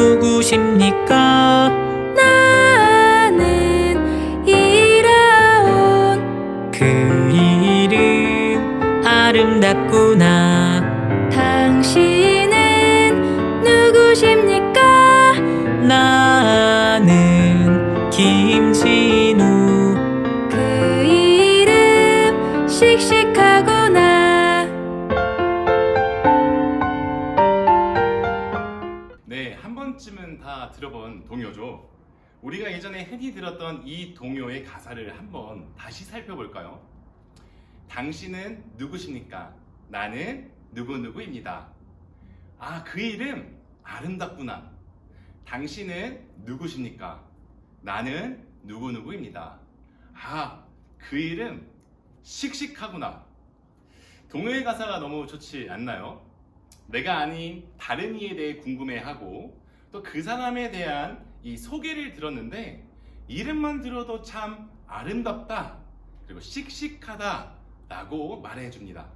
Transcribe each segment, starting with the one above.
누구십니까? 나는 이라온. 그 이름 아름답구나. 당신은 누구십니까? 나는 김진우. 그 이름 씩씩하구나. 네, 한 번쯤은 다 들어본 동요죠. 우리가 예전에 흔히 들었던 이 동요의 가사를 한번 다시 살펴볼까요? 당신은 누구십니까? 나는 누구누구입니다. 아, 그 이름 아름답구나. 당신은 누구십니까? 나는 누구누구입니다. 아, 그 이름 씩씩하구나. 동요의 가사가 너무 좋지 않나요? 내가 아닌 다른 이에 대해 궁금해하고 또 그 사람에 대한 이 소개를 들었는데 이름만 들어도 참 아름답다 그리고 씩씩하다 라고 말해줍니다.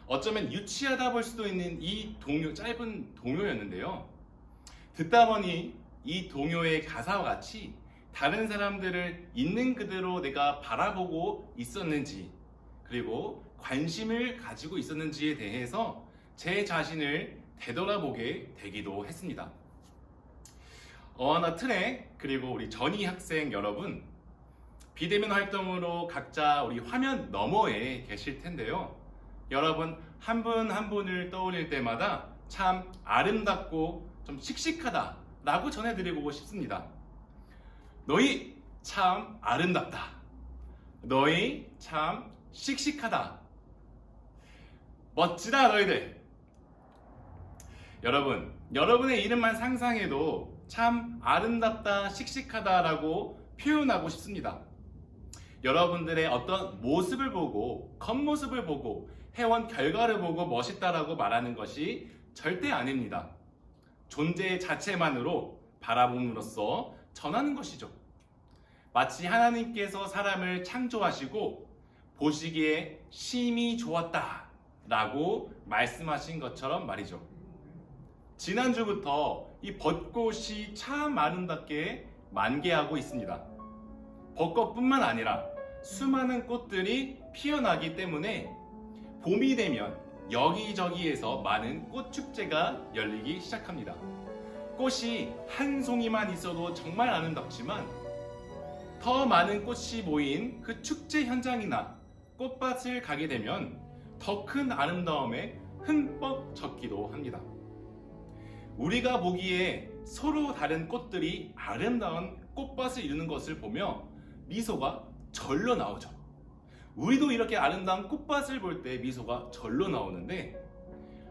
어쩌면 유치하다 볼 수도 있는 이 동요, 짧은 동요였는데요. 듣다 보니 이 동요의 가사와 같이 다른 사람들을 있는 그대로 내가 바라보고 있었는지 그리고 관심을 가지고 있었는지에 대해서 제 자신을 되돌아보게 되기도 했습니다. 어나 트랙 그리고 우리 전희 학생 여러분, 비대면 활동으로 각자 우리 화면 너머에 계실 텐데요. 여러분 한 분 한 분을 떠올릴 때마다 참 아름답고 좀 씩씩하다 라고 전해드리고 싶습니다. 너희 참 아름답다. 너희 참 씩씩하다. 멋지다 너희들. 여러분, 여러분의 이름만 상상해도 참 아름답다, 씩씩하다라고 표현하고 싶습니다. 여러분들의 어떤 모습을 보고, 겉모습을 보고, 해온 결과를 보고 멋있다라고 말하는 것이 절대 아닙니다. 존재 자체만으로 바라봄으로써 전하는 것이죠. 마치 하나님께서 사람을 창조하시고 보시기에 심히 좋았다 라고 말씀하신 것처럼 말이죠. 지난주부터 이 벚꽃이 참 아름답게 만개하고 있습니다. 벚꽃뿐만 아니라 수많은 꽃들이 피어나기 때문에 봄이 되면 여기저기에서 많은 꽃축제가 열리기 시작합니다. 꽃이 한 송이만 있어도 정말 아름답지만 더 많은 꽃이 모인 그 축제 현장이나 꽃밭을 가게 되면 더 큰 아름다움에 흠뻑 젖기도 합니다. 우리가 보기에 서로 다른 꽃들이 아름다운 꽃밭을 이루는 것을 보며 미소가 절로 나오죠. 우리도 이렇게 아름다운 꽃밭을 볼 때 미소가 절로 나오는데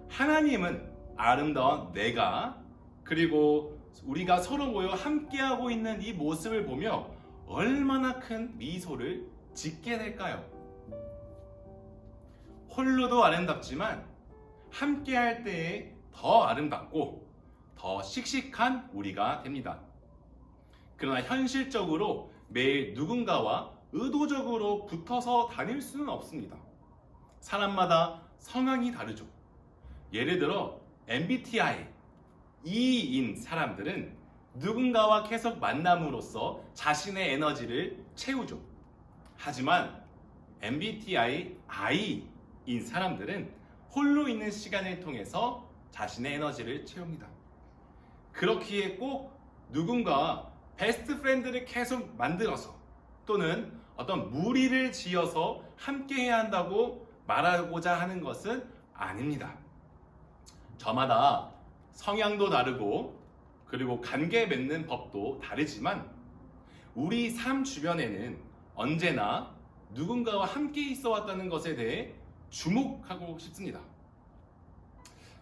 하나님은 아름다운 내가 그리고 우리가 서로 모여 함께하고 있는 이 모습을 보며 얼마나 큰 미소를 짓게 될까요? 홀로도 아름답지만 함께할 때에 더 아름답고 더 씩씩한 우리가 됩니다. 그러나 현실적으로 매일 누군가와 의도적으로 붙어서 다닐 수는 없습니다. 사람마다 성향이 다르죠. 예를 들어 MBTI E인 사람들은 누군가와 계속 만남으로써 자신의 에너지를 채우죠. 하지만 MBTI I인 사람들은 홀로 있는 시간을 통해서 자신의 에너지를 채웁니다. 그렇기에 꼭 누군가 베스트 프렌드를 계속 만들어서 또는 어떤 무리를 지어서 함께 해야 한다고 말하고자 하는 것은 아닙니다. 저마다 성향도 다르고 그리고 관계 맺는 법도 다르지만 우리 삶 주변에는 언제나 누군가와 함께 있어 왔다는 것에 대해 주목하고 싶습니다.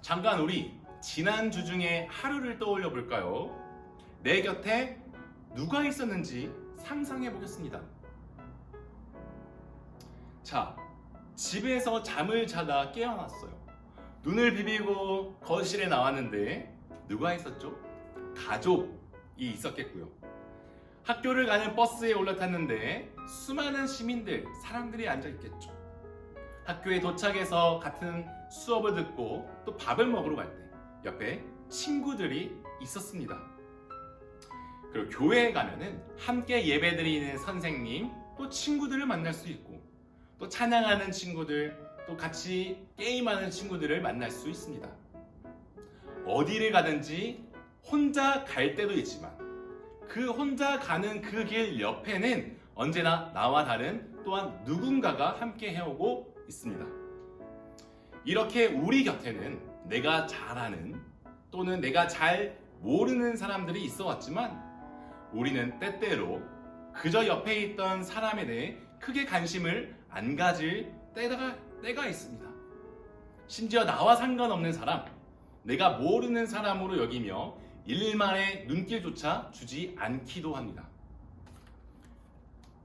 잠깐 우리 지난주 중에 하루를 떠올려 볼까요? 내 곁에 누가 있었는지 상상해 보겠습니다. 자, 집에서 잠을 자다 깨어났어요. 눈을 비비고 거실에 나왔는데 누가 있었죠? 가족이 있었겠고요. 학교를 가는 버스에 올라탔는데 수많은 시민들, 사람들이 앉아 있겠죠. 학교에 도착해서 같은 수업을 듣고 또 밥을 먹으러 갈 때 옆에 친구들이 있었습니다. 그리고 교회에 가면은 함께 예배드리는 선생님, 또 친구들을 만날 수 있고, 또 찬양하는 친구들, 또 같이 게임하는 친구들을 만날 수 있습니다. 어디를 가든지 혼자 갈 때도 있지만 그 혼자 가는 그 길 옆에는 언제나 나와 다른 또한 누군가가 함께 해오고 있습니다. 이렇게 우리 곁에는 내가 잘 아는 또는 내가 잘 모르는 사람들이 있어 왔지만 우리는 때때로 그저 옆에 있던 사람에 대해 크게 관심을 안 가질 때가 있습니다. 심지어 나와 상관없는 사람, 내가 모르는 사람으로 여기며 일말의 눈길조차 주지 않기도 합니다.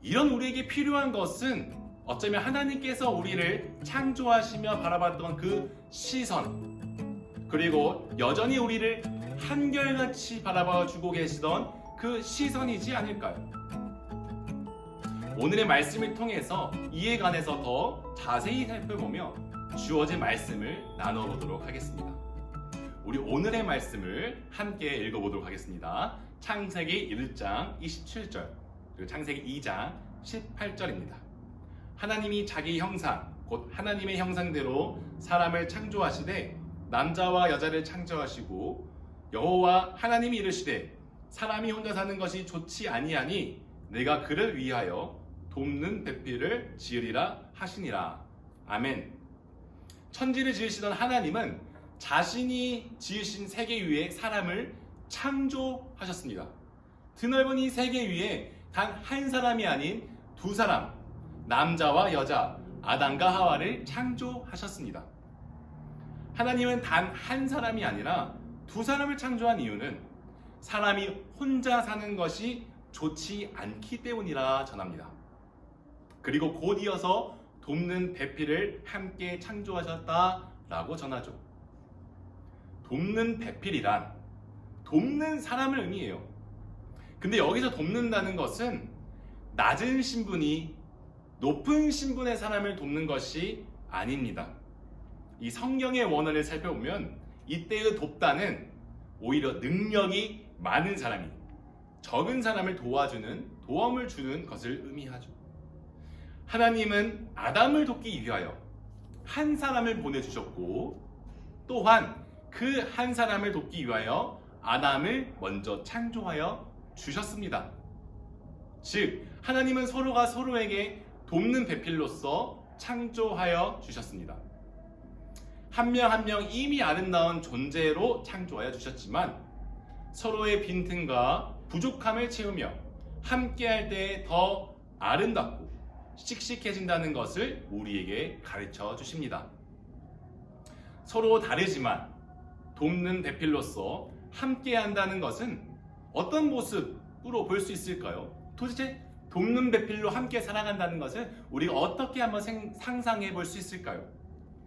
이런 우리에게 필요한 것은 어쩌면 하나님께서 우리를 창조하시며 바라봤던 그 시선, 그리고 여전히 우리를 한결같이 바라봐주고 계시던 그 시선이지 않을까요? 오늘의 말씀을 통해서 이에 관해서 더 자세히 살펴보며 주어진 말씀을 나눠보도록 하겠습니다. 우리 오늘의 말씀을 함께 읽어보도록 하겠습니다. 창세기 1장 27절 그리고 창세기 2장 18절입니다. 하나님이 자기 형상 곧 하나님의 형상대로 사람을 창조하시되 남자와 여자를 창조하시고 여호와 하나님이 이르시되 사람이 혼자 사는 것이 좋지 아니하니 내가 그를 위하여 돕는 배필을 지으리라 하시니라. 아멘. 천지를 지으시던 하나님은 자신이 지으신 세계 위에 사람을 창조하셨습니다. 드넓은 이 세계 위에 단 한 사람이 아닌 두 사람, 남자와 여자, 아담과 하와를 창조하셨습니다. 하나님은 단 한 사람이 아니라 두 사람을 창조한 이유는 사람이 혼자 사는 것이 좋지 않기 때문이라 전합니다. 그리고 곧 이어서 돕는 배필을 함께 창조하셨다라고 전하죠. 돕는 배필이란 돕는 사람을 의미해요. 근데 여기서 돕는다는 것은 낮은 신분이 높은 신분의 사람을 돕는 것이 아닙니다. 이 성경의 원어를 살펴보면 이때의 돕다는 오히려 능력이 많은 사람이 적은 사람을 도움을 주는 것을 의미하죠. 하나님은 아담을 돕기 위하여 한 사람을 보내주셨고 또한 그 한 사람을 돕기 위하여 아담을 먼저 창조하여 주셨습니다. 즉 하나님은 서로가 서로에게 돕는 배필로서 창조하여 주셨습니다. 한 명 한 명 이미 아름다운 존재로 창조하여 주셨지만 서로의 빈틈과 부족함을 채우며 함께할 때 더 아름답고 씩씩해진다는 것을 우리에게 가르쳐 주십니다. 서로 다르지만 돕는 배필로서 함께한다는 것은 어떤 모습으로 볼 수 있을까요? 도대체 돕는 배필로 함께 살아간다는 것을 우리가 어떻게 한번 상상해 볼 수 있을까요?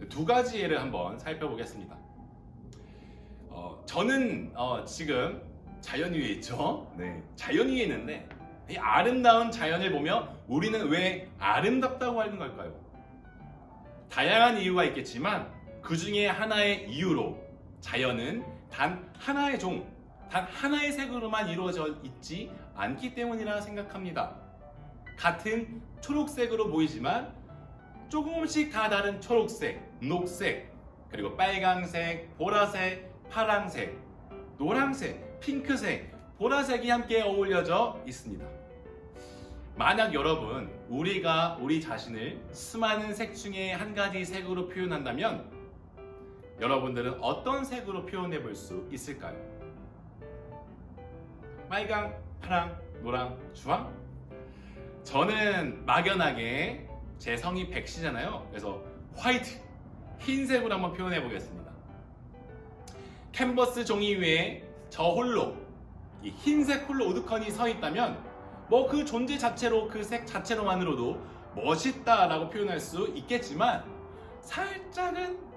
두 가지 예를 한번 살펴보겠습니다. 저는 지금 자연 위에 있죠. 네, 자연 위에 있는데 이 아름다운 자연을 보며 우리는 왜 아름답다고 하는 걸까요? 다양한 이유가 있겠지만 그 중에 하나의 이유로 자연은 단 하나의 단 하나의 색으로만 이루어져 있지 않기 때문이라 생각합니다. 같은 초록색으로 보이지만 조금씩 다 다른 초록색, 녹색, 그리고 빨강색, 보라색, 파랑색, 노란색, 핑크색, 보라색이 함께 어울려져 있습니다. 만약 여러분 우리가 우리 자신을 수많은 색 중에 한 가지 색으로 표현한다면 여러분들은 어떤 색으로 표현해 볼 수 있을까요? 빨강, 파랑, 노랑, 주황? 저는 막연하게 제 성이 백시잖아요. 그래서 화이트, 흰색으로 한번 표현해 보겠습니다. 캔버스 종이 위에 저 홀로 이 흰색 홀로 우두커니 서 있다면 뭐 그 존재 자체로 그 색 자체로만으로도 멋있다라고 표현할 수 있겠지만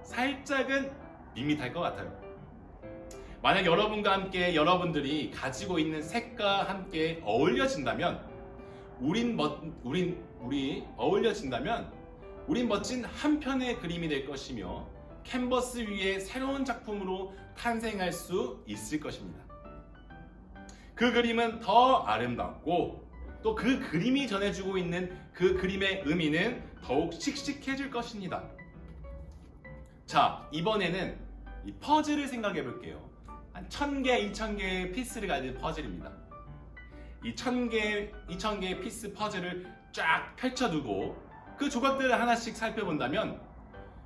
살짝은 밋밋할 것 같아요. 만약 여러분과 함께 여러분들이 가지고 있는 색과 함께 어울려진다면 우린 멋진 한 편의 그림이 될 것이며 캔버스 위에 새로운 작품으로 탄생할 수 있을 것입니다. 그 그림은 더 아름답고 또 그 그림이 전해주고 있는 그 그림의 의미는 더욱 씩씩해질 것입니다. 자, 이번에는 이 퍼즐을 생각해 볼게요. 한 1000개, 2000개의 피스를 가진 퍼즐입니다. 이 1000개, 2000개의 피스 퍼즐을 쫙 펼쳐두고 그 조각들을 하나씩 살펴본다면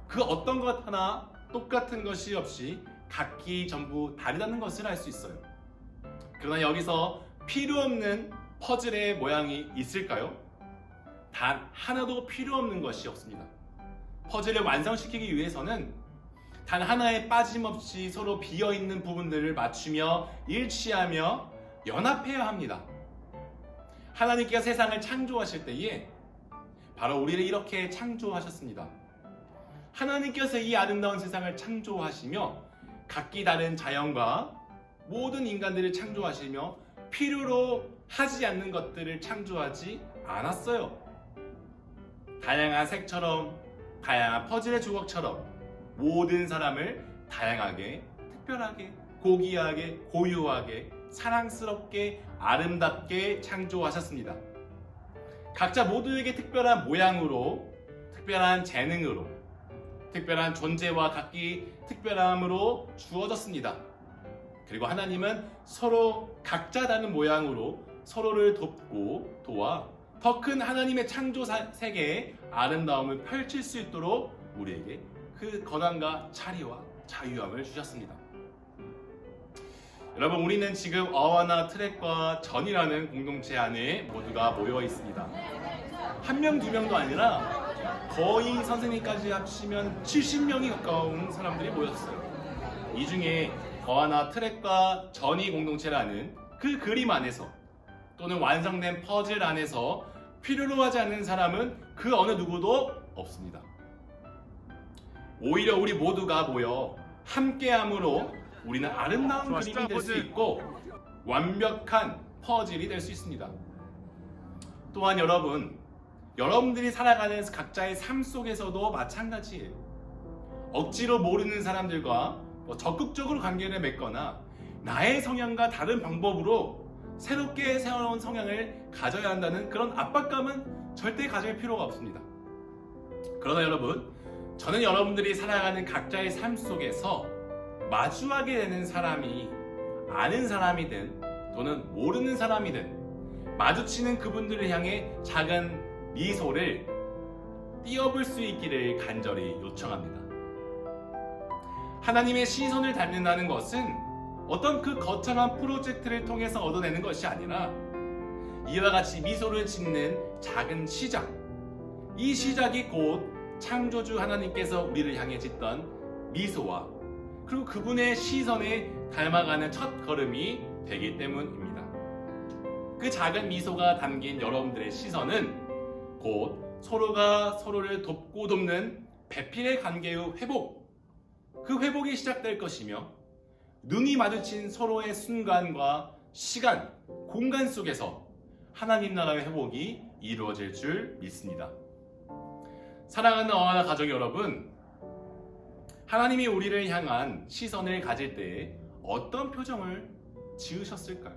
그 어떤 것 하나 똑같은 것이 없이 각기 전부 다르다는 것을 알 수 있어요. 그러나 여기서 필요 없는 퍼즐의 모양이 있을까요? 단 하나도 필요 없는 것이 없습니다. 퍼즐을 완성시키기 위해서는 단 하나에 빠짐없이 서로 비어있는 부분들을 맞추며 일치하며 연합해야 합니다. 하나님께서 세상을 창조하실 때에 바로 우리를 이렇게 창조하셨습니다. 하나님께서 이 아름다운 세상을 창조하시며 각기 다른 자연과 모든 인간들을 창조하시며 필요로 하지 않는 것들을 창조하지 않았어요. 다양한 색처럼, 다양한 퍼즐의 조각처럼 모든 사람을 다양하게, 특별하게, 고귀하게, 고유하게, 사랑스럽게, 아름답게 창조하셨습니다. 각자 모두에게 특별한 모양으로, 특별한 재능으로, 특별한 존재와 각기 특별함으로 주어졌습니다. 그리고 하나님은 서로 각자 다른 모양으로 서로를 돕고 도와 더 큰 하나님의 창조 세계의 아름다움을 펼칠 수 있도록 우리에게 그 권한과 자리와 자유함을 주셨습니다. 여러분, 우리는 지금 어와나 트랙과 전이라는 공동체 안에 모두가 모여 있습니다. 한 명, 두 명도 아니라 거의 선생님까지 합치면 70명이 가까운 사람들이 모였어요. 이 중에 어와나 트랙과 전이 공동체라는 그 그림 안에서 또는 완성된 퍼즐 안에서 필요로 하지 않는 사람은 그 어느 누구도 없습니다. 오히려 우리 모두가 모여 함께함으로 우리는 아름다운 그림이 될 수 있고 완벽한 퍼즐이 될 수 있습니다. 또한 여러분들이 살아가는 각자의 삶 속에서도 마찬가지예요. 억지로 모르는 사람들과 적극적으로 관계를 맺거나 나의 성향과 다른 방법으로 새롭게 새로운 성향을 가져야 한다는 그런 압박감은 절대 가질 필요가 없습니다. 그러나 여러분, 저는 여러분들이 살아가는 각자의 삶 속에서 마주하게 되는 사람이 아는 사람이든 또는 모르는 사람이든 마주치는 그분들을 향해 작은 미소를 띄워볼 수 있기를 간절히 요청합니다. 하나님의 시선을 닮는다는 것은 어떤 그 거창한 프로젝트를 통해서 얻어내는 것이 아니라 이와 같이 미소를 짓는 작은 시작, 이 시작이 곧 창조주 하나님께서 우리를 향해 짓던 미소와 그리고 그분의 시선에 닮아가는 첫 걸음이 되기 때문입니다. 그 작은 미소가 담긴 여러분들의 시선은 곧 서로가 서로를 돕고 돕는 배필의 관계의 회복, 그 회복이 시작될 것이며 눈이 마주친 서로의 순간과 시간, 공간 속에서 하나님 나라의 회복이 이루어질 줄 믿습니다. 사랑하는 어하나 가족 여러분, 하나님이 우리를 향한 시선을 가질 때에 어떤 표정을 지으셨을까요?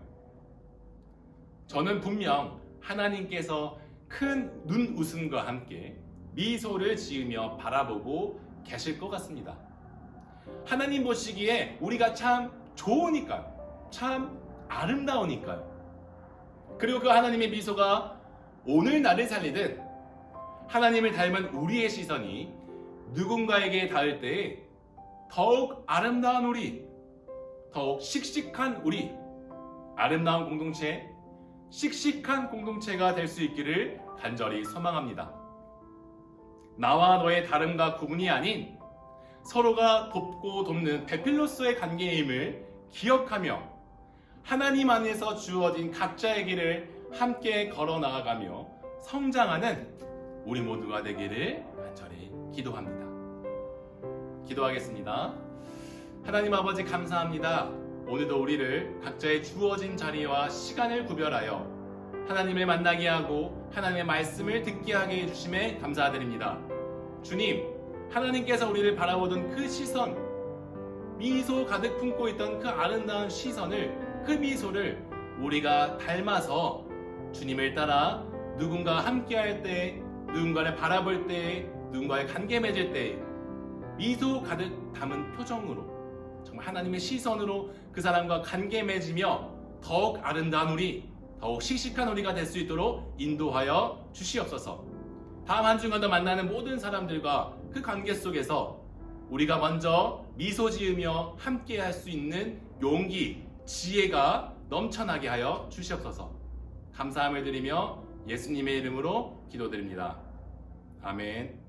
저는 분명 하나님께서 큰 눈웃음과 함께 미소를 지으며 바라보고 계실 것 같습니다. 하나님 보시기에 우리가 참 좋으니까요. 참 아름다우니까요. 그리고 그 하나님의 미소가 오늘 나를 살리듯 하나님을 닮은 우리의 시선이 누군가에게 닿을 때에 더욱 아름다운 우리, 더욱 씩씩한 우리, 아름다운 공동체, 씩씩한 공동체가 될 수 있기를 간절히 소망합니다. 나와 너의 다름과 구분이 아닌 서로가 돕고 돕는 배필로서의 관계임을 기억하며 하나님 안에서 주어진 각자의 길을 함께 걸어 나아가며 성장하는 우리 모두가 되기를 간절히 기도합니다. 기도하겠습니다. 하나님 아버지, 감사합니다. 오늘도 우리를 각자의 주어진 자리와 시간을 구별하여 하나님을 만나게 하고 하나님의 말씀을 듣게 하게 해주심에 감사드립니다. 주님, 하나님께서 우리를 바라보던 그 시선, 미소 가득 품고 있던 그 아름다운 시선을, 그 미소를 우리가 닮아서 주님을 따라 누군가 함께할 때, 누군가를 바라볼 때, 누군가의 관계 맺을 때 미소 가득 담은 표정으로 정말 하나님의 시선으로 그 사람과 관계 맺으며 더욱 아름다운 우리, 더욱 씩씩한 우리가 될 수 있도록 인도하여 주시옵소서. 다음 한 주간도 만나는 모든 사람들과 그 관계 속에서 우리가 먼저 미소 지으며 함께 할 수 있는 용기, 지혜가 넘쳐나게 하여 주시옵소서. 감사함을 드리며 예수님의 이름으로 기도드립니다. 아멘.